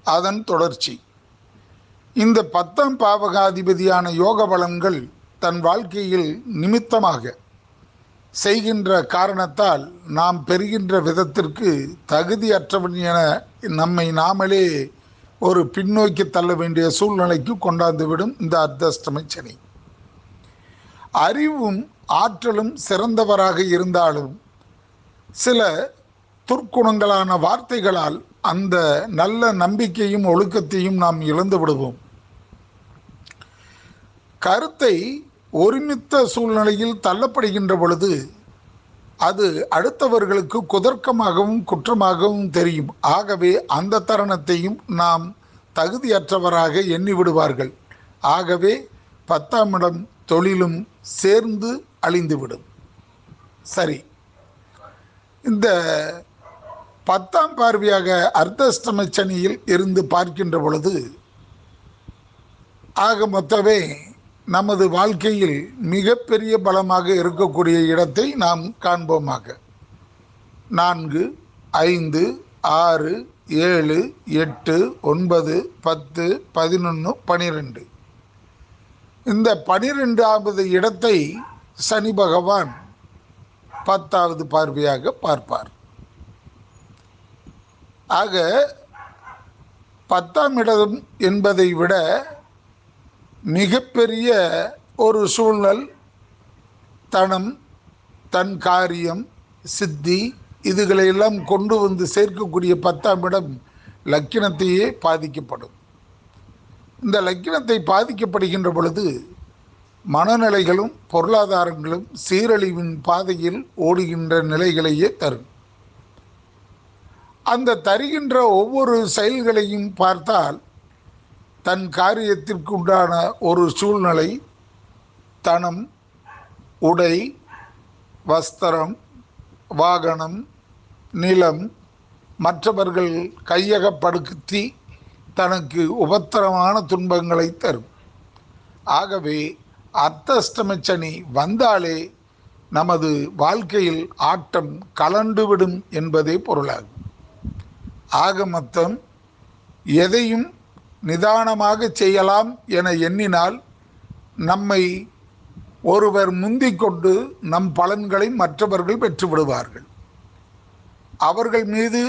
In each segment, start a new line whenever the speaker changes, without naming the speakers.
அதன் தொடர்ச்சி. இந்த 10ஆம் பாவகாதிபதியான யோக பலன்கள் தன் வாழ்க்கையில் நிமித்தமாக செய்கின்ற காரணத்தால் நாம் பெறுகின்ற விதத்திற்கு தகுதியற்றவன் என நம்மை நாமளே ஒரு பின்னோக்கி தள்ள வேண்டிய சூழ்நிலைக்கு கொண்டாந்துவிடும் இந்த அர்த்தாஷ்டம சனி. அறிவும் ஆற்றலும் சிறந்தவராக இருந்தாலும் சில துர்க்குணங்களான வார்த்தைகளால் அந்த நல்ல நம்பிக்கையும் ஒழுக்கத்தையும் நாம் இழந்து விடுவோம். கருத்தை ஒருமித்த சூழ்நிலையில் தள்ளப்படுகின்ற பொழுது அது அடுத்தவர்களுக்கு குதர்க்கமாகவும் குற்றமாகவும் தெரியும். ஆகவே அந்த தருணத்தையும் நாம் தகுதியற்றவராக எண்ணி விடுவார்கள். ஆகவே 10ஆம் இடம் தொழிலும் சேர்ந்து அழிந்துவிடும். சரி, இந்த 10ஆம் பார்வையாக அர்த்தாஷ்டம சனியில் இருந்து பார்க்கின்ற பொழுது ஆக மொத்தமே நமது வாழ்க்கையில் மிகப்பெரிய பலமாக இருக்கக்கூடிய இடத்தை நாம் காண்போமாக. 4, 5, 6, 7, 8, 9, 10, 11, 12 இந்த 12வது இடத்தை சனி பகவான் 10வது பார்வையாக பார்ப்பார். ஆக 10ஆம் இடம் என்பதை விட மிகப்பெரிய ஒரு சூழல் தனம், தன் காரியம், சித்தி இதுகளையெல்லாம் கொண்டு வந்து சேர்க்கக்கூடிய 10ஆம் இடம் லக்கினத்தையே பாதிக்கப்படும். இந்த லக்கினத்தை பாதிக்கப்படுகின்ற பொழுது மனநிலைகளும் பொருளாதாரங்களும் சீரழிவின் பாதையில் ஓடுகின்ற நிலைகளையே தரும். அந்த தருகின்ற ஒவ்வொரு செயல்களையும் பார்த்தால் தன் காரியத்திற்கு உண்டான ஒரு சூழ்நிலை, தனம், உடை, வஸ்திரம், வாகனம், நிலம், மற்றவர்கள் கையகப்படுத்தி தனக்கு உபத்திரமான துன்பங்களை தரும். ஆகவே அர்த்தாஷ்டம சனி வந்தாலே நமது வாழ்க்கையில் ஆட்டம் கலண்டுவிடும் என்பதே பொருளாகும். ஆக மொத்தம் எதையும் நிதானமாக செய்யலாம் என எண்ணினால் நம்மை ஒருவர் முந்திக் கொண்டு நம் பலன்களை மற்றவர்கள் பெற்றுவிடுவார்கள். அவர்கள் மீது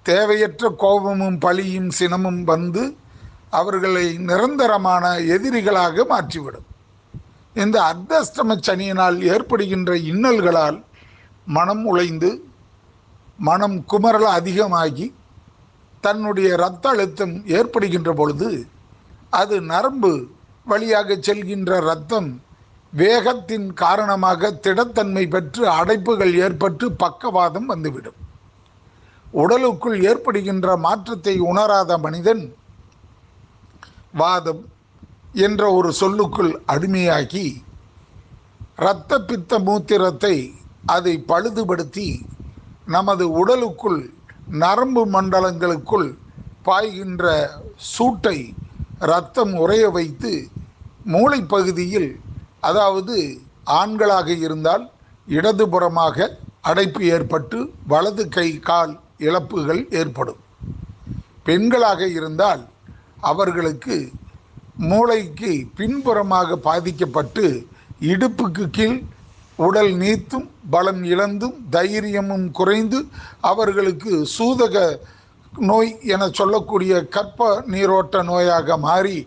தேவையற்ற கோபமும் பழியும் சினமும் வந்து அவர்களை நிரந்தரமான எதிரிகளாக மாற்றிவிடும். இந்த அர்த்தாஷ்டம சனியினால் ஏற்படுகின்ற இன்னல்களால் மனம் உளைந்து மனம் குமரல் அதிகமாகி தன்னுடைய இரத்த அழுத்தம் ஏற்படுகின்ற பொழுது அது நரம்பு வழியாக செல்கின்ற இரத்தம் வேகத்தின் காரணமாக திடத்தன்மை பெற்று அடைப்புகள் ஏற்பட்டு பக்கவாதம் வந்துவிடும். உடலுக்குள் ஏற்படுகின்ற மாற்றத்தை உணராத மனிதன் வாதம் என்ற ஒரு சொல்லுக்குள் அடிமையாகி இரத்த பித்த மூத்திரத்தை அதை பழுதுபடுத்தி நமது உடலுக்குள் நரம்பு மண்டலங்களுக்குள் பாய்கின்ற சூட்டை இரத்தம் உறைய வைத்து மூளை பகுதியில், அதாவது ஆண்களாக இருந்தால் இடதுபுறமாக அடைப்பு ஏற்பட்டு வலது கை கால் இழப்புகள் ஏற்படும். பெண்களாக இருந்தால் அவர்களுக்கு மூளைக்கு பின்புறமாக பாதிக்கப்பட்டு இடுப்புக்கு கீழ் உடல் நீத்தும் பலம் இழந்தும் தைரியமும் குறைந்து அவர்களுக்கு சூதக நோய் என சொல்லக்கூடிய கற்ப நீரோட்ட நோயாக மாறி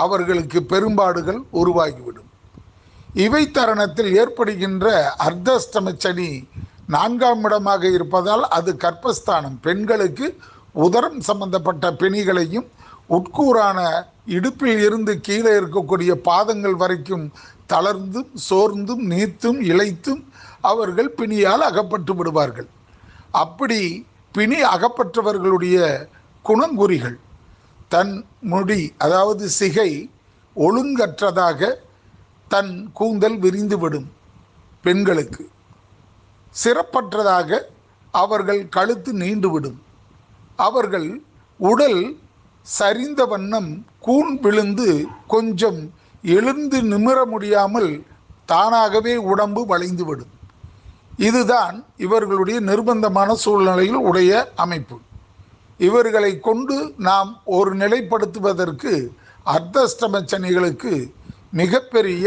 அவர்களுக்கு பெரும்பாடுகள் உருவாகிவிடும். இவை தருணத்தில் ஏற்படுகின்ற அர்த்தாஷ்டம சனி 4ஆம் இடமாக இருப்பதால் அது கர்ப்பஸ்தானம். பெண்களுக்கு உதரம் சம்பந்தப்பட்ட பிணிகளையும் உட்கூறான இடுப்பில் இருந்து கீழே இருக்கக்கூடிய பாதங்கள் வரைக்கும் தளர்ந்தும் சோர்ந்தும் நீத்தும் இளைத்தும் அவர்கள் பிணியால் அகப்பட்டு விடுவார்கள். அப்படி பிணி அகப்பட்டவர்களுடைய குணங்குறிகள், தன் முடி அதாவது சிகை ஒழுங்கற்றதாக தன் கூந்தல் விரிந்துவிடும். பெண்களுக்கு சிறப்பற்றதாக அவர்கள் கழுத்து நீண்டுவிடும். அவர்கள் உடல் சரிந்த வண்ணம் கூன் விழுந்து கொஞ்சம் எழுந்து நிமிர முடியாமல் தானாகவே உடம்பு வளைந்துவிடும். இதுதான் இவர்களுடைய நிர்பந்தமான சூழ்நிலையில் உடைய அமைப்பு. இவர்களை கொண்டு நாம் ஒரு நிலைப்படுத்துவதற்கு அர்த்தஷ்டம சனிகளுக்கு மிகப்பெரிய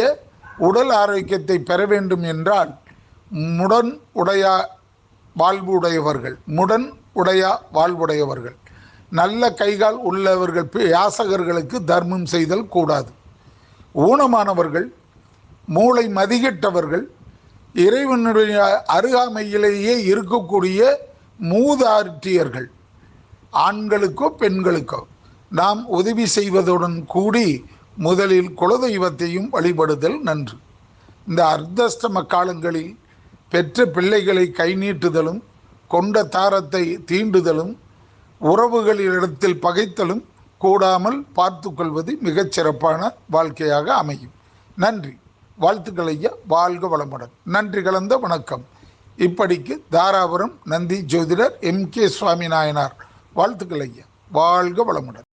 உடல் ஆரோக்கியத்தை பெற வேண்டும் என்றால் முடன் உடையா வாழ்வுடையவர்கள் நல்ல கைகால் உள்ளவர்கள் யாசகர்களுக்கு தர்மம் செய்தல் கூடாது. ஊனமானவர்கள், மூளை மதிகெட்டவர்கள், இறைவனுடைய அருகாமையிலேயே இருக்கக்கூடிய மூதாட்டியர்கள், ஆண்களுக்கோ பெண்களுக்கோ நாம் உதவி செய்வதுடன் கூடி முதலில் குலதெய்வத்தையும் வழிபடுதல் நன்று. இந்த அர்த்தஷ்டம காலங்களில் பெற்ற பிள்ளைகளை கை நீட்டுதலும், கொண்ட தாரத்தை தீண்டுதலும், உறவுகளிடத்தில் பகைத்தலும் கூடாமல் பார்த்து கொள்வது மிகச் சிறப்பான வாழ்க்கையாக அமையும். நன்றி. வாழ்த்துக்கள் ஐயா. வாழ்க வளமுடன். நன்றி கலந்த வணக்கம். இப்படிக்கு தாராபுரம் நந்தி ஜோதிடர் MK சுவாமி நாயனார். வாழ்த்துக்கள் ஐயா. வாழ்க வளமுடன்.